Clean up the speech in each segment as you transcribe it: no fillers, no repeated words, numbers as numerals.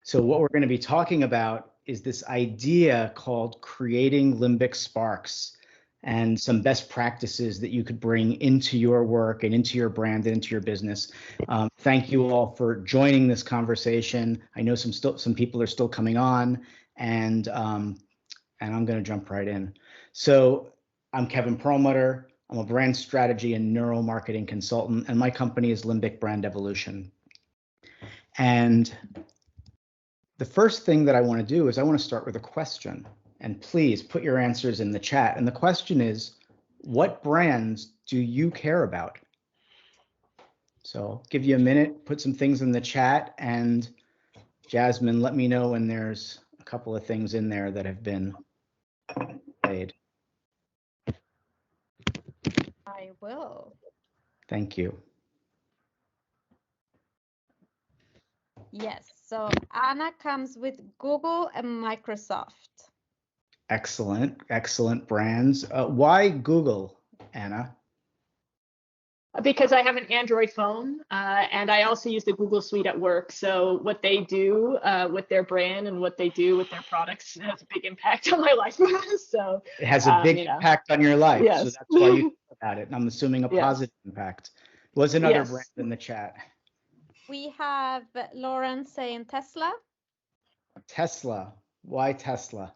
So what we're going to be talking about is this idea called creating limbic sparks and some best practices that you could bring into your work and into your brand and into your business. Thank you all for joining this conversation. I know some people are still coming on, and I'm going to jump right in. So I'm Kevin Perlmutter. I'm a brand strategy and neuromarketing consultant, and my company is Limbic Brand Evolution. And the first thing that I want to do is I want to start with a question, and please put your answers in the chat. And the question is, what brands do you care about? So I'll give you a minute, put some things in the chat, and Jasmine, let me know when there's a couple of things in there that have been played. I will. Thank you. Yes, so Anna comes with Google and Microsoft. Excellent, excellent brands. Why Google, Anna? Because I have an Android phone, and I also use the Google Suite at work. So what they do with their brand and what they do with their products has a big impact on my life. So it has a big impact on your life. Yes. So that's why you think about it. And I'm assuming a positive impact. What's another brand in the chat? We have Lauren saying Tesla. Tesla. Why Tesla?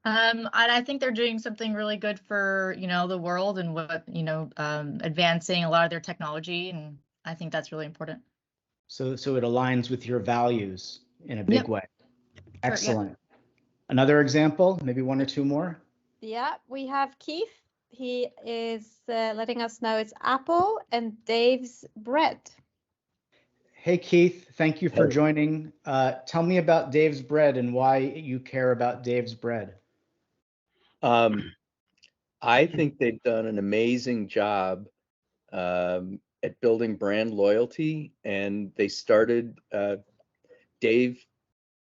I think they're doing something really good for, the world and what, advancing a lot of their technology. And I think that's really important. So it aligns with your values in a big way. Excellent. Sure, Another example, maybe one or two more. Yeah, we have Keith. He is letting us know it's Apple and Dave's Bread. Hey, Keith, thank you for joining. Tell me about Dave's Bread and why you care about Dave's Bread. I think they've done an amazing job at building brand loyalty, and they started, Dave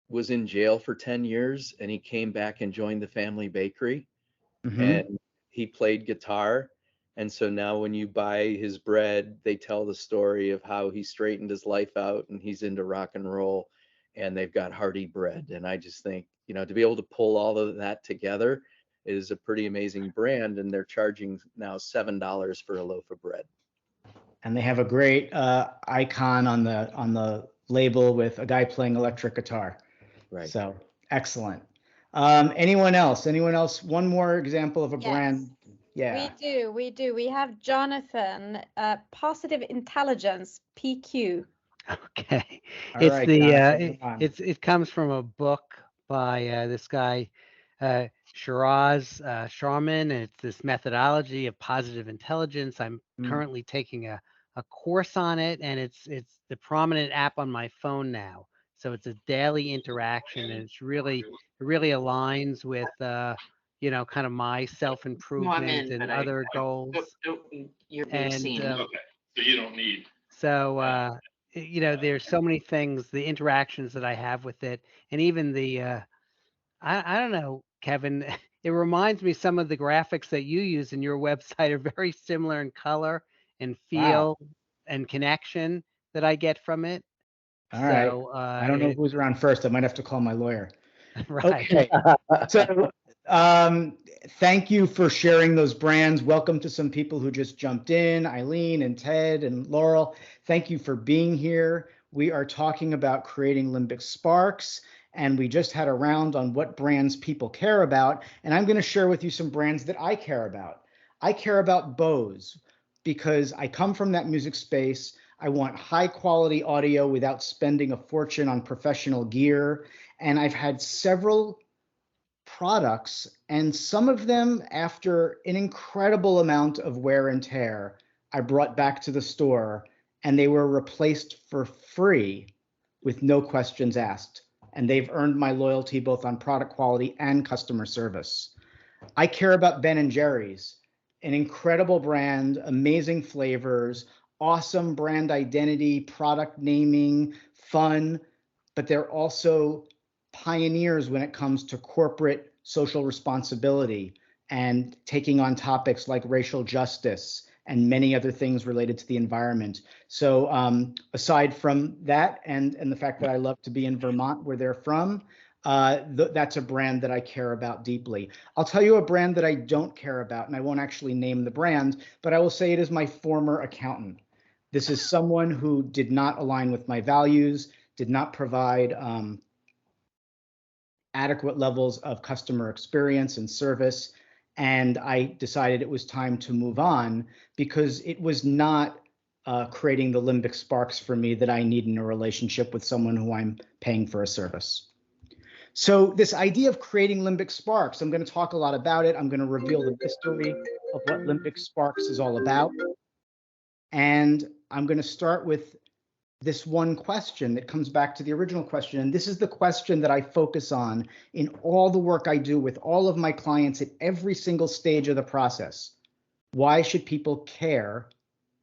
was in jail for 10 years and he came back and joined the family bakery. And he played guitar. And so now when you buy his bread, they tell the story of how he straightened his life out and he's into rock and roll, and they've got hearty bread. And I just think, to be able to pull all of that together is a pretty amazing brand. And they're charging now $7 for a loaf of bread. And they have a great icon on the label with a guy playing electric guitar. Right. So excellent. Anyone else? One more example of a brand. Yeah. We do. We have Jonathan, Positive Intelligence, PQ. Okay. All right, it comes from a book by this guy, Shiraz Sharman, and it's this methodology of positive intelligence. I'm currently taking a course on it, and it's the prominent app on my phone now. So it's a daily interaction, and it really aligns with kind of my self-improvement and other goals. You're being seen. Okay, so you don't need. So there's so many things, the interactions that I have with it, and even the I don't know, Kevin, it reminds me some of the graphics that you use in your website are very similar in color and feel and connection that I get from it. All right. I don't know who's around first. I might have to call my lawyer. Right. Okay. So thank you for sharing those brands. Welcome to some people who just jumped in, Eileen and Ted and Laurel. Thank you for being here. We are talking about creating Limbic Sparks, and we just had a round on what brands people care about. And I'm going to share with you some brands that I care about. I care about Bose because I come from that music space. I want high quality audio without spending a fortune on professional gear. And I've had several products, and some of them, after an incredible amount of wear and tear, I brought back to the store, and they were replaced for free with no questions asked. And they've earned my loyalty both on product quality and customer service. I care about Ben & Jerry's, an incredible brand, amazing flavors, awesome brand identity, product naming, fun, but they're also pioneers when it comes to corporate social responsibility and taking on topics like racial justice and many other things related to the environment. So aside from that, and the fact that I love to be in Vermont, where they're from, that's a brand that I care about deeply. I'll tell you a brand that I don't care about, and I won't actually name the brand, but I will say it is my former accountant. This is someone who did not align with my values, did not provide adequate levels of customer experience and service. And I decided it was time to move on because it was not creating the Limbic Sparks for me that I need in a relationship with someone who I'm paying for a service. So this idea of creating Limbic Sparks, I'm going to talk a lot about it. I'm going to reveal the mystery of what Limbic Sparks is all about. And I'm going to start with this one question that comes back to the original question. And this is the question that I focus on in all the work I do with all of my clients at every single stage of the process. Why should people care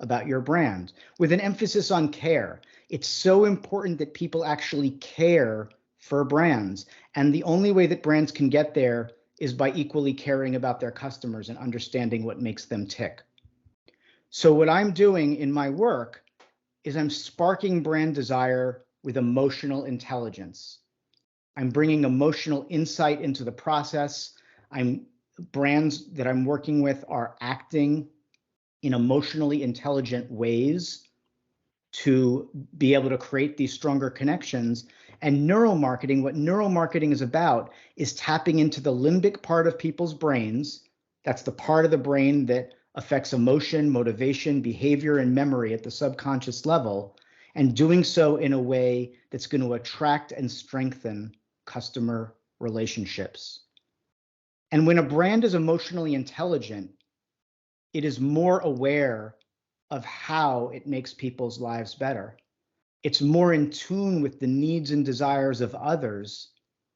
about your brand? With an emphasis on care. It's so important that people actually care for brands. And the only way that brands can get there is by equally caring about their customers and understanding what makes them tick. So what I'm doing in my work is I'm sparking brand desire with emotional intelligence. I'm bringing emotional insight into the process. Brands that I'm working with are acting in emotionally intelligent ways to be able to create these stronger connections. And neuromarketing, what neuromarketing is about, is tapping into the limbic part of people's brains. That's the part of the brain that affects emotion, motivation, behavior, and memory at the subconscious level, and doing so in a way that's going to attract and strengthen customer relationships. And when a brand is emotionally intelligent, it is more aware of how it makes people's lives better. It's more in tune with the needs and desires of others,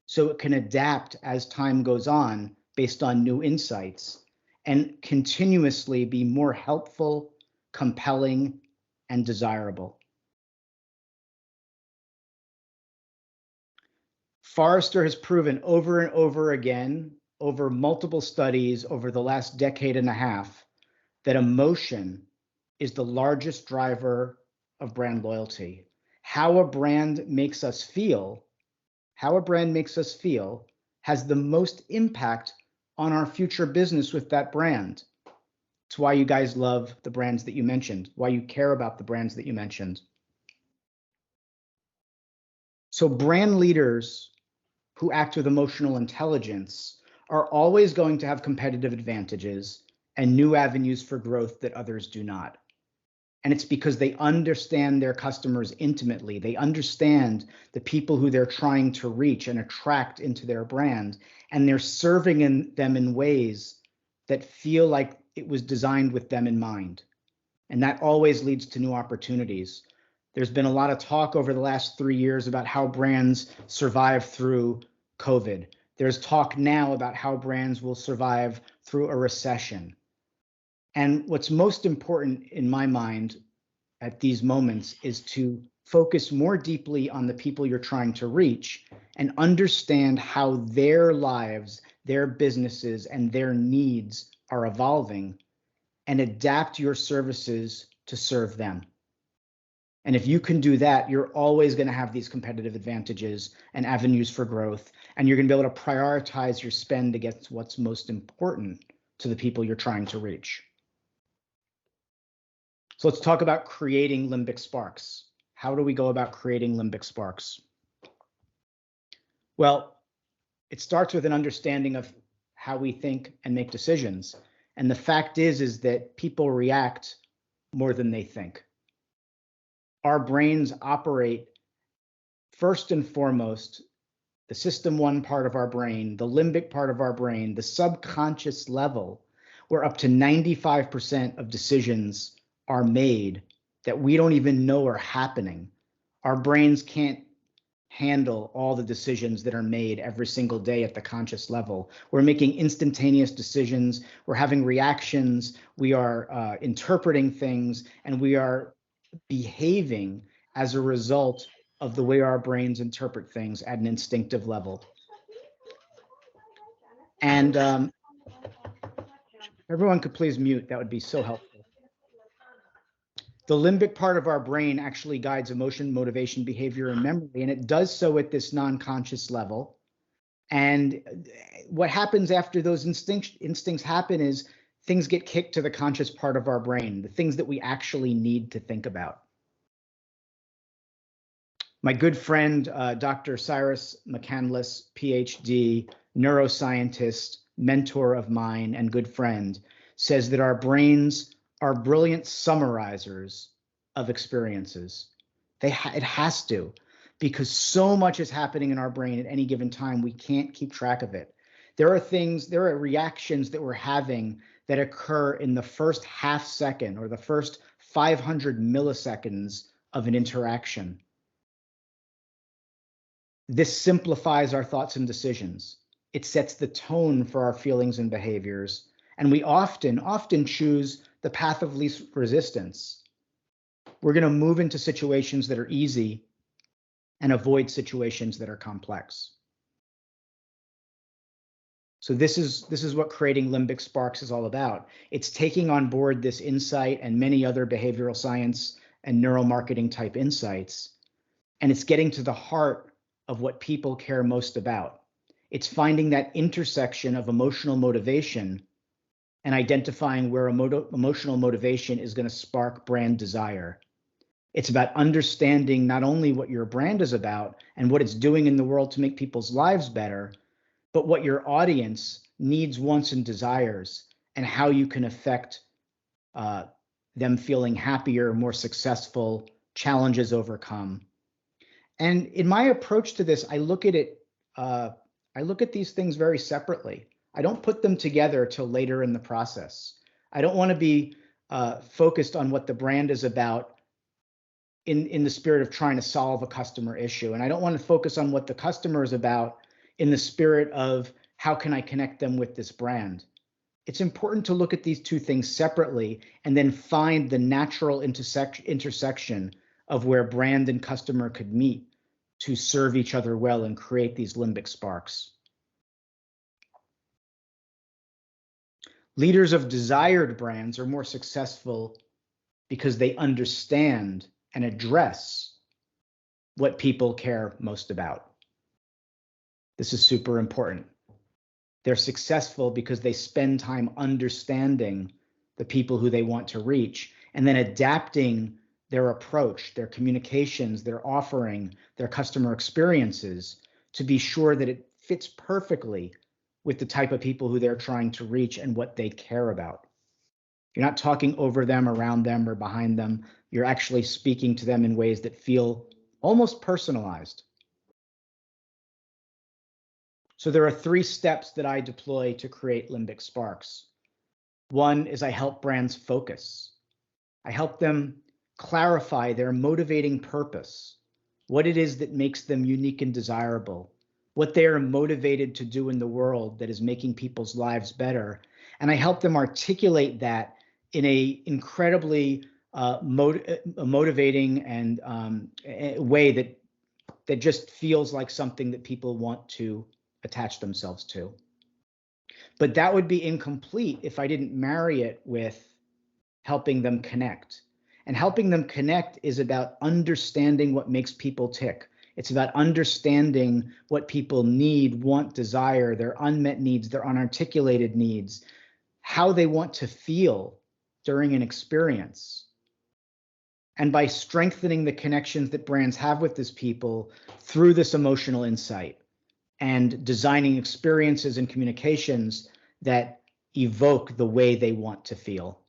so it can adapt as time goes on based on new insights and continuously be more helpful, compelling, and desirable. Forrester has proven over and over again, over multiple studies over the last decade and a half, that emotion is the largest driver of brand loyalty. How a brand makes us feel, has the most impact on our future business with that brand. It's why you guys love the brands that you mentioned, why you care about the brands that you mentioned. So brand leaders who act with emotional intelligence are always going to have competitive advantages and new avenues for growth that others do not. And it's because they understand their customers intimately. They understand the people who they're trying to reach and attract into their brand, and they're serving them in ways that feel like it was designed with them in mind. And that always leads to new opportunities. There's been a lot of talk over the last 3 years about how brands survive through COVID. There's talk now about how brands will survive through a recession. And what's most important in my mind at these moments is to focus more deeply on the people you're trying to reach and understand how their lives, their businesses, and their needs are evolving, and adapt your services to serve them. And if you can do that, you're always going to have these competitive advantages and avenues for growth, and you're going to be able to prioritize your spend against what's most important to the people you're trying to reach. So let's talk about creating Limbic Sparks. How do we go about creating Limbic Sparks? Well, it starts with an understanding of how we think and make decisions. And the fact is that people react more than they think. Our brains operate first and foremost, the system 1 part of our brain, the limbic part of our brain, the subconscious level, where up to 95% of decisions are made that we don't even know are happening. Our brains can't handle all the decisions that are made every single day at the conscious level. We're making instantaneous decisions, we're having reactions, we are interpreting things, and we are behaving as a result of the way our brains interpret things at an instinctive level. And everyone could please mute, that would be so helpful. The limbic part of our brain actually guides emotion, motivation, behavior, and memory, and it does so at this non-conscious level. And what happens after those instincts happen is things get kicked to the conscious part of our brain, the things that we actually need to think about. My good friend, Dr. Cyrus McCandless, PhD, neuroscientist, mentor of mine, and good friend, says that our brains are brilliant summarizers of experiences. It has to, because so much is happening in our brain at any given time, we can't keep track of it. There are reactions that we're having that occur in the first half second or the first 500 milliseconds of an interaction. This simplifies our thoughts and decisions. It sets the tone for our feelings and behaviors, and we often choose the path of least resistance. We're going to move into situations that are easy and avoid situations that are complex. So this is what creating Limbic Sparks is all about. It's taking on board this insight and many other behavioral science and neuromarketing type insights, and it's getting to the heart of what people care most about. It's finding that intersection of emotional motivation and identifying where emotional motivation is going to spark brand desire. It's about understanding not only what your brand is about and what it's doing in the world to make people's lives better, but what your audience needs, wants, and desires, and how you can affect them feeling happier, more successful, challenges overcome. And in my approach to this, I look at these things very separately. I don't put them together till later in the process. I don't want to be focused on what the brand is about in the spirit of trying to solve a customer issue. And I don't want to focus on what the customer is about in the spirit of how can I connect them with this brand. It's important to look at these two things separately and then find the natural intersection of where brand and customer could meet to serve each other well and create these limbic sparks. Leaders of desired brands are more successful because they understand and address what people care most about. This is super important. They're successful because they spend time understanding the people who they want to reach and then adapting their approach, their communications, their offering, their customer experiences to be sure that it fits perfectly with the type of people who they're trying to reach and what they care about. You're not talking over them, around them, or behind them. You're actually speaking to them in ways that feel almost personalized. So there are 3 steps that I deploy to create Limbic Sparks. One is I help brands focus. I help them clarify their motivating purpose, what it is that makes them unique and desirable, what they are motivated to do in the world that is making people's lives better. And I help them articulate that in a incredibly motivating and way that just feels like something that people want to attach themselves to. But that would be incomplete if I didn't marry it with helping them connect. And helping them connect is about understanding what makes people tick. It's about understanding what people need, want, desire, their unmet needs, their unarticulated needs, how they want to feel during an experience. And by strengthening the connections that brands have with these people through this emotional insight and designing experiences and communications that evoke the way they want to feel.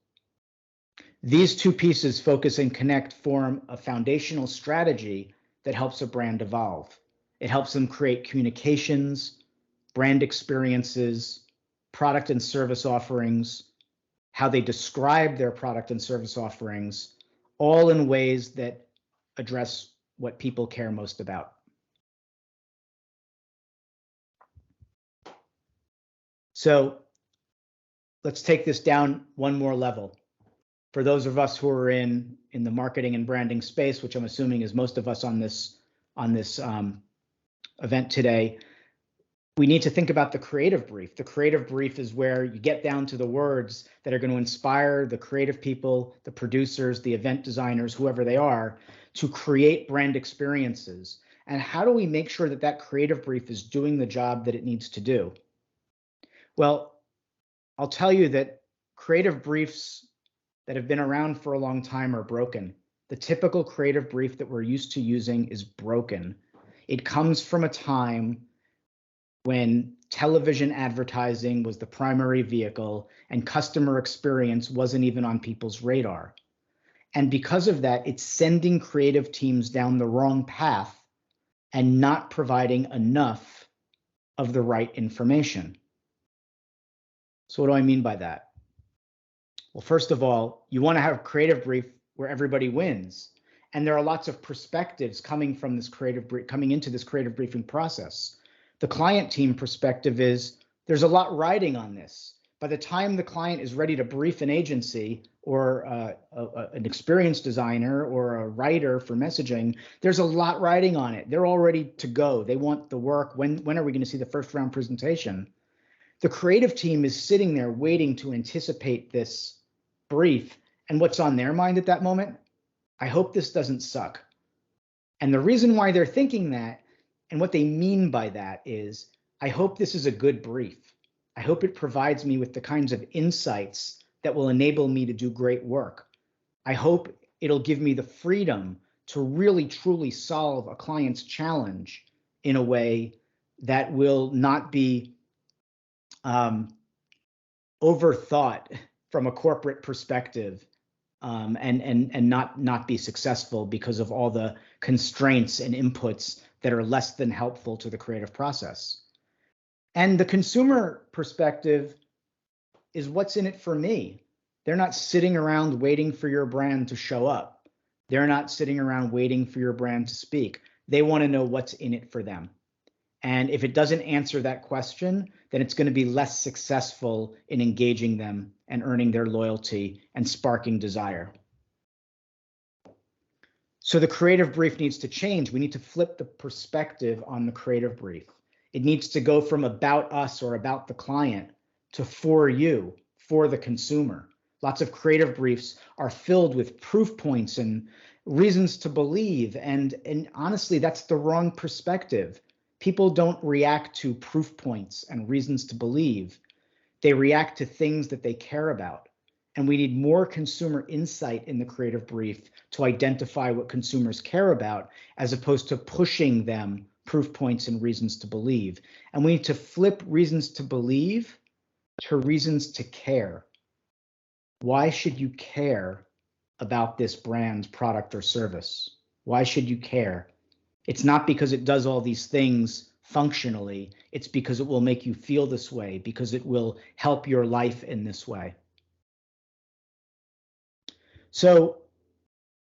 These 2 pieces, focus and connect, form a foundational strategy that helps a brand evolve. It helps them create communications, brand experiences, product and service offerings, how they describe their product and service offerings, all in ways that address what people care most about. So let's take this down one more level. For those of us who are in the marketing and branding space, which I'm assuming is most of us on this event today, We need to think about the creative brief. The creative brief is where you get down to the words that are going to inspire the creative people, the producers, the event designers, whoever they are, to create brand experiences. And how do we make sure that that creative brief is doing the job that it needs to do? Well, I'll tell you that creative briefs that have been around for a long time are broken. The typical creative brief that we're used to using is broken. It comes from a time when television advertising was the primary vehicle and customer experience wasn't even on people's radar. And because of that, it's sending creative teams down the wrong path and not providing enough of the right information. So what do I mean by that? Well, first of all, you want to have a creative brief where everybody wins. And there are lots of perspectives coming from this coming into this creative briefing process. The client team perspective is there's a lot riding on this. By the time the client is ready to brief an agency or an experienced designer or a writer for messaging, there's a lot riding on it. They're all ready to go. They want the work. When are we going to see the first round presentation? The creative team is sitting there waiting to anticipate this brief. And what's on their mind at that moment? I hope this doesn't suck. And the reason why they're thinking that and what they mean by that is, I hope this is a good brief. I hope it provides me with the kinds of insights that will enable me to do great work. I hope it'll give me the freedom to really truly solve a client's challenge in a way that will not be overthought from a corporate perspective, and not be successful because of all the constraints and inputs that are less than helpful to the creative process. And the consumer perspective is what's in it for me. They're not sitting around waiting for your brand to show up. They're not sitting around waiting for your brand to speak. They want to know what's in it for them. And if it doesn't answer that question, then it's going to be less successful in engaging them and earning their loyalty and sparking desire. So the creative brief needs to change. We need to flip the perspective on the creative brief. It needs to go from about us or about the client to for you, for the consumer. Lots of creative briefs are filled with proof points and reasons to believe. And honestly, that's the wrong perspective. People don't react to proof points and reasons to believe. They react to things that they care about. And we need more consumer insight in the creative brief to identify what consumers care about, as opposed to pushing them proof points and reasons to believe. And we need to flip reasons to believe to reasons to care. Why should you care about this brand, product, or service? Why should you care? It's not because it does all these things functionally. It's because it will make you feel this way, because it will help your life in this way. So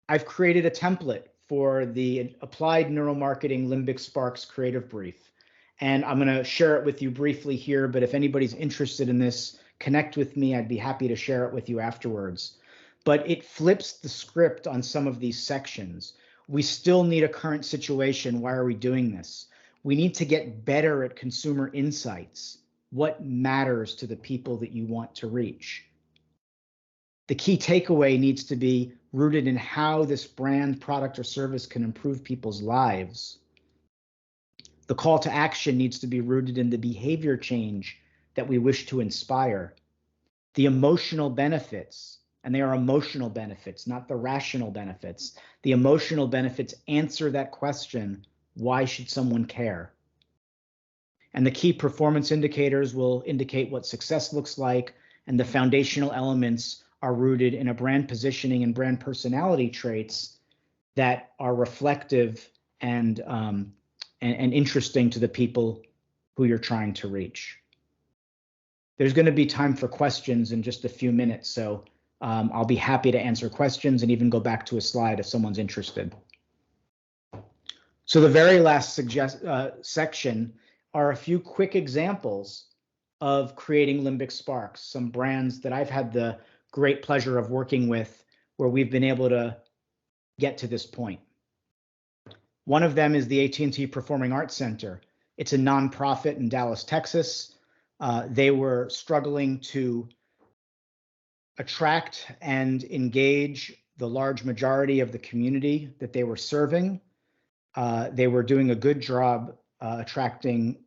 I've created a template for the Applied Neuromarketing Limbic Sparks creative brief. And I'm going to share it with you briefly here, but if anybody's interested in this, connect with me. I'd be happy to share it with you afterwards. But it flips the script on some of these sections. We still need a current situation. Why are we doing this? We need to get better at consumer insights. What matters to the people that you want to reach? The key takeaway needs to be rooted in how this brand, product, or service can improve people's lives. The call to action needs to be rooted in the behavior change that we wish to inspire. The emotional benefits, and they are emotional benefits, not the rational benefits. The emotional benefits answer that question, why should someone care? And the key performance indicators will indicate what success looks like, and the foundational elements are rooted in a brand positioning and brand personality traits that are reflective and interesting to the people who you're trying to reach. There's going to be time for questions in just a few minutes, so I'll be happy to answer questions and even go back to a slide if someone's interested. So the very last section are a few quick examples of creating Limbic Sparks, some brands that I've had the great pleasure of working with where we've been able to get to this point. One of them is the AT&T Performing Arts Center. It's a nonprofit in Dallas, Texas. They were struggling to attract and engage the large majority of the community that they were serving. They were doing a good job attracting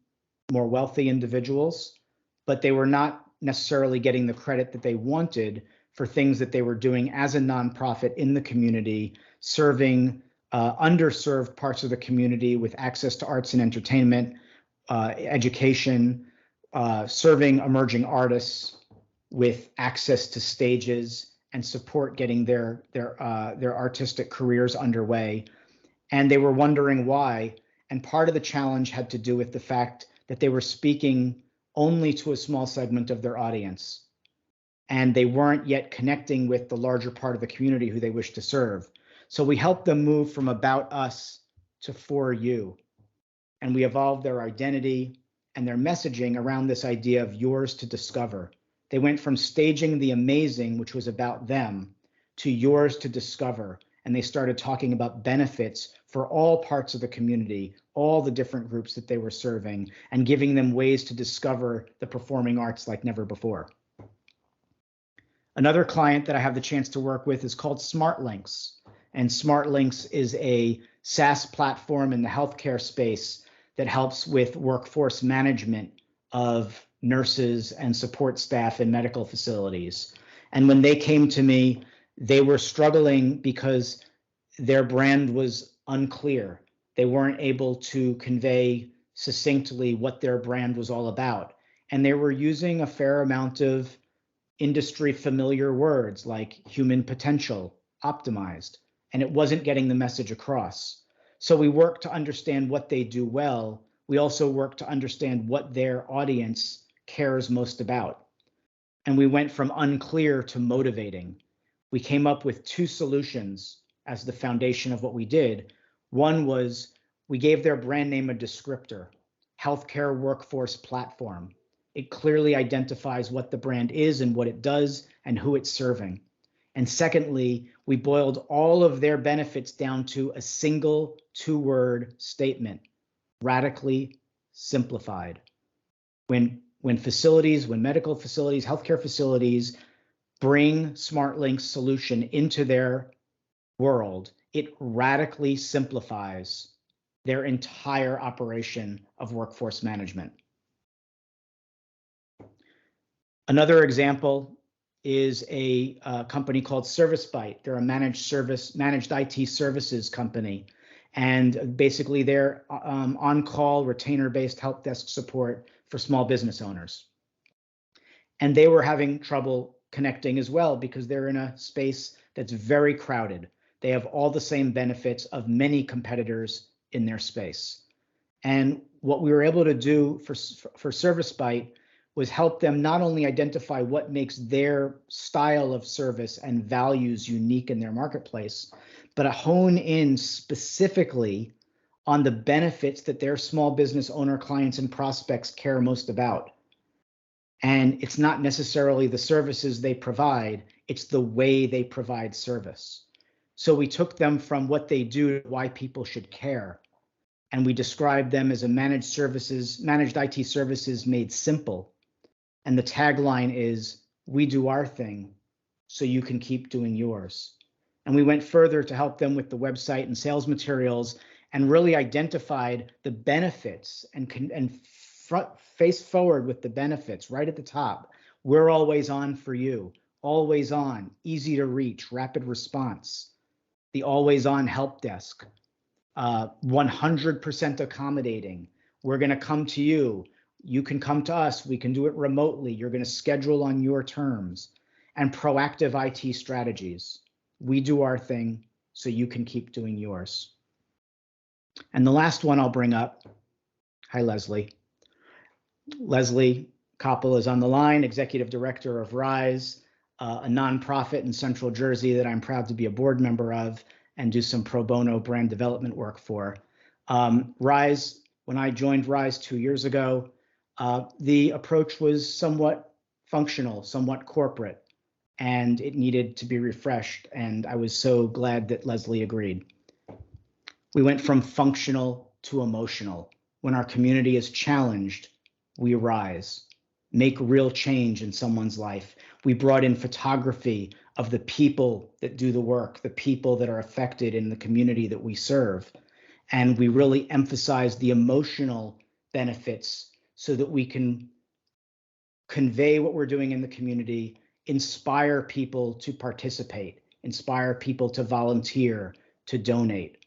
more wealthy individuals, but they were not necessarily getting the credit that they wanted for things that they were doing as a nonprofit in the community, serving underserved parts of the community with access to arts and entertainment, education, serving emerging artists with access to stages and support getting their artistic careers underway. And they were wondering why. And part of the challenge had to do with the fact that they were speaking only to a small segment of their audience. And they weren't yet connecting with the larger part of the community who they wished to serve. So we helped them move from about us to for you. And we evolved their identity and their messaging around this idea of yours to discover. They went from staging the amazing, which was about them, to yours to discover. And they started talking about benefits for all parts of the community, all the different groups that they were serving, and giving them ways to discover the performing arts like never before. Another client that I have the chance to work with is called SmartLinks. And SmartLinks is a SaaS platform in the healthcare space that helps with workforce management of nurses and support staff in medical facilities. And when they came to me, they were struggling because their brand was unclear. They weren't able to convey succinctly what their brand was all about. And they were using a fair amount of industry familiar words like human potential, optimized, and it wasn't getting the message across. So we worked to understand what they do well. We also worked to understand what their audience cares most about. And we went from unclear to motivating. We came up with two solutions as the foundation of what we did. One was we gave their brand name a descriptor, healthcare workforce platform. It clearly identifies what the brand is and what it does and who it's serving. And secondly, we boiled all of their benefits down to a single two-word statement, radically simplified. When medical facilities, healthcare facilities bring SmartLinks solution into their world, it radically simplifies their entire operation of workforce management. Another example is a company called ServiceBite. They're a managed IT services company. And basically they're on-call retainer-based help desk support for small business owners. And they were having trouble connecting as well because they're in a space that's very crowded. They have all the same benefits of many competitors in their space. And what we were able to do for ServiceBite was help them not only identify what makes their style of service and values unique in their marketplace, but to hone in specifically on the benefits that their small business owner clients and prospects care most about. And it's not necessarily the services they provide, it's the way they provide service. So we took them from what they do to why people should care. And we described them as a managed IT services made simple. And the tagline is, we do our thing so you can keep doing yours. And we went further to help them with the website and sales materials and really identified the benefits and face forward with the benefits right at the top. We're always on for you, always on, easy to reach, rapid response, the always on help desk, 100% accommodating. We're going to come to you. You can come to us. We can do it remotely. You're going to schedule on your terms, and proactive IT strategies. We do our thing so you can keep doing yours. And the last one I'll bring up. Hi, Leslie. Leslie Koppel is on the line, Executive Director of Rise, a nonprofit in Central Jersey that I'm proud to be a board member of and do some pro bono brand development work for. Rise, when I joined Rise 2 years ago, the approach was somewhat functional, somewhat corporate, and it needed to be refreshed. And I was so glad that Leslie agreed. We went from functional to emotional. When our community is challenged, we rise, make real change in someone's life. We brought in photography of the people that do the work, the people that are affected in the community that we serve. And we really emphasize the emotional benefits so that we can convey what we're doing in the community, inspire people to participate, inspire people to volunteer, to donate.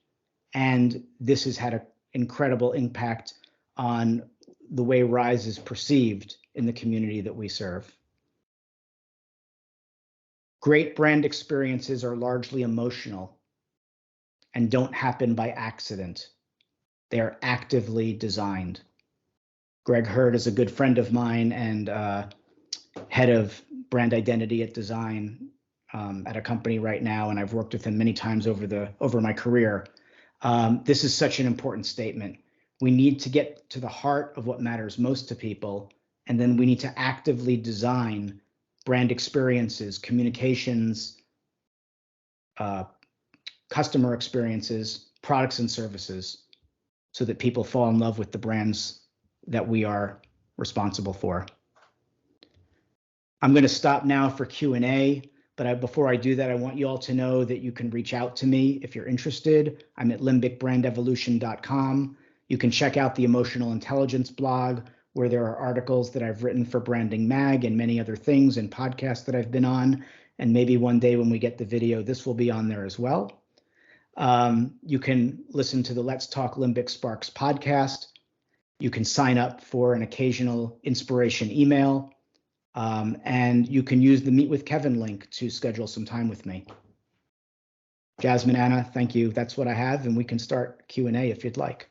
And this has had an incredible impact on the way Rise is perceived in the community that we serve. Great brand experiences are largely emotional and don't happen by accident. They are actively designed. Greg Hurd is a good friend of mine and head of brand identity at design at a company right now, and I've worked with him many times over my career. This is such an important statement. We need to get to the heart of what matters most to people, and then we need to actively design brand experiences, communications, customer experiences, products and services, so that people fall in love with the brands that we are responsible for. I'm going to stop now for Q&A, but before I do that, I want you all to know that you can reach out to me if you're interested. I'm at limbicbrandevolution.com. You can check out the Emotional Intelligence blog, where there are articles that I've written for Branding Mag and many other things, and podcasts that I've been on. And maybe one day when we get the video, this will be on there as well. You can listen to the Let's Talk Limbic Sparks podcast. You can sign up for an occasional inspiration email. And you can use the Meet with Kevin link to schedule some time with me. Jasmine, Anna, thank you. That's what I have, and we can start Q&A if you'd like.